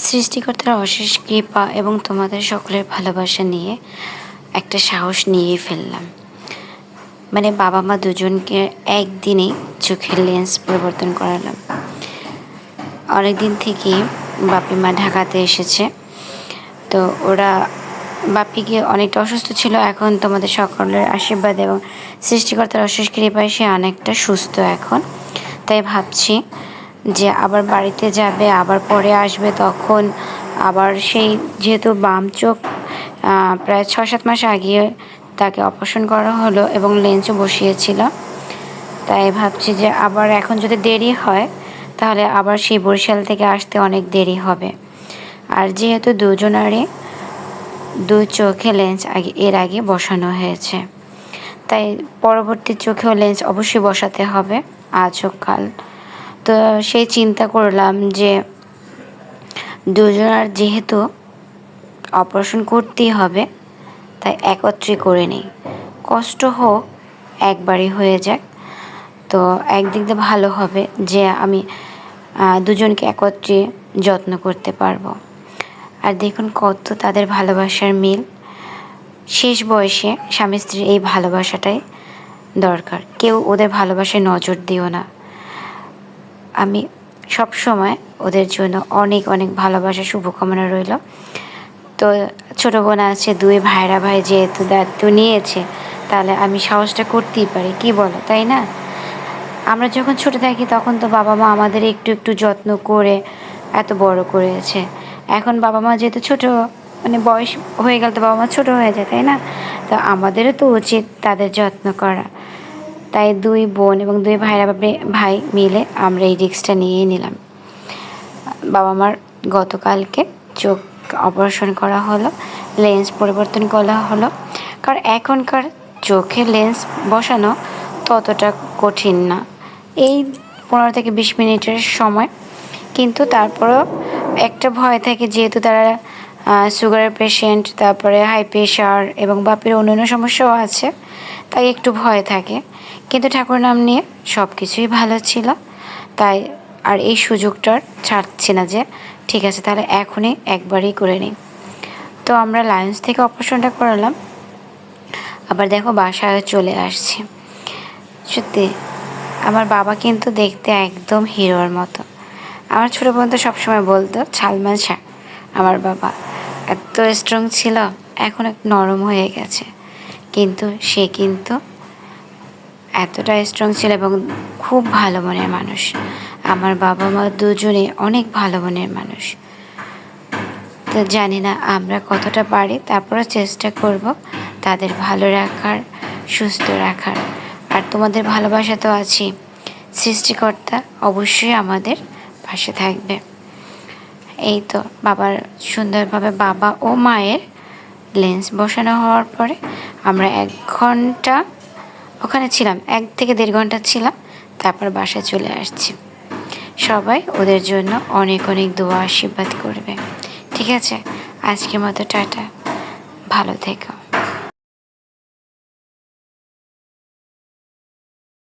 সৃষ্টিকর্তার অশেষ কৃপা এবং তোমাদের সকলের ভালোবাসা নিয়ে একটা সাহস নিয়েই ফেললাম। মানে বাবা মা দুজনকে একদিনেই চোখের লেন্স পরিবর্তন করালাম। অনেকদিন থেকেই বাপি মা ঢাকাতে এসেছে, তো ওরা বাপিকে অনেকটা অসুস্থ ছিল। এখন তোমাদের সকলের আশীর্বাদ এবং সৃষ্টিকর্তার অশেষ কৃপায় সে অনেকটা সুস্থ এখন। তাই ভাবছি যে আবার বাড়িতে যাবে, আবার পরে আসবে, তখন আবার সেই যেহেতু বাম চোখ প্রায় 6-7 মাস আগে তাকে অপারেশন করা হলো এবং লেন্সও বসিয়েছিল। তাই ভাবছি যে আবার এখন যদি দেরি হয় তাহলে আবার সেই বরিশাল থেকে আসতে অনেক দেরি হবে। আর যেহেতু দুজনারই 2 চোখে লেন্স এর আগে বসানো হয়েছে, তাই পরবর্তী চোখেও লেন্স অবশ্যই বসাতে হবে আজ হোক কাল। তো সেই চিন্তা করলাম যে দুজনার যেহেতু অপারেশন করতেই হবে, তাই একত্রে করে নিই। কষ্ট হোক, একবারই হয়ে যাক। তো একদিক দিয়ে ভালো হবে যে আমি দুজনকে একত্রে যত্ন করতে পারবো। আর দেখুন কত তাদের ভালোবাসার মিল। শেষ বয়সে স্বামী স্ত্রীর এই ভালোবাসাটাই দরকার। কেউ ওদের ভালোবাসায় নজর দিও না। আমি সব সময় ওদের জন্য অনেক অনেক ভালোবাসা, শুভকামনা রইল। তো ছোটো বোন আছে, 2 ভাইরা ভাই যেহেতু দায়িত্ব নিয়েছে, তাহলে আমি সাহসটা করতেই পারি, কি বলো, তাই না? আমরা যখন ছোটো থাকি তখন তো বাবা মা আমাদের একটু একটু যত্ন করে এত বড় করেছে। এখন বাবা মা যেহেতু ছোটো, মানে বয়স হয়ে গেল তো বাবা মা ছোটো হয়ে যায়, তাই না? তো আমাদেরও তো উচিত তাদের যত্ন করা। তাই 2 বোন এবং 2 ভাই মিলে আমরা এই রিস্কটা নিয়েই নিলাম। বাবা মার গতকালকে চোখ অপারেশন করা হলো, লেন্স পরিবর্তন করা হলো। কারণ এখনকার চোখে লেন্স বসানো ততটা কঠিন না, এই 15 থেকে 20 মিনিটের সময়। কিন্তু তারপরেও একটা ভয় থাকে, যেহেতু তারা সুগারের পেশেন্ট, তারপরে হাই প্রেশার এবং বাপের অন্যান্য সমস্যাও আছে, তাই একটু ভয় থাকে। কিন্তু ঠাকুর নাম নিয়ে সব কিছুই ভালো ছিল, তাই আর এই সুযোগটার ছাড়ছি না যে ঠিক আছে তাহলে এখনই একবারই করে নিই। তো আমরা লায়ন্স থেকে অপারেশনটা করালাম। আবার দেখো বাসায় চলে আসছি। সত্যি আমার বাবা কিন্তু দেখতে একদম হিরোর মতো। আমার ছোটো বোন তো সবসময় বলতো সালমান শাহ। আমার বাবা এত স্ট্রং ছিল, এখন একটু নরম হয়ে গেছে, কিন্তু সে কিন্তু এতটা স্ট্রং ছিল এবং খুব ভালো মনের মানুষ। আমার বাবা মা দুজনে অনেক ভালো মনের মানুষ। তো জানি না আমরা কতটা পারি, তারপরও চেষ্টা করব তাদের ভালো রাখার, সুস্থ রাখার। আর তোমাদের ভালোবাসা তো আছেই, সৃষ্টিকর্তা অবশ্যই আমাদের পাশে থাকবে। এই তো বাবার সুন্দরভাবে বাবা ও মায়ের লেন্স বসানো হওয়ার পরে আমরা 1 ঘন্টা ওখানে ছিলাম, 1 থেকে 1.5 ঘন্টা ছিলাম, তারপর বাসায় চলে আসছি। সবাই ওদের জন্য অনেক অনেক দোয়া আশীর্বাদ করবে। ঠিক আছে, আজকের মতো টাটা, ভালো থেকো।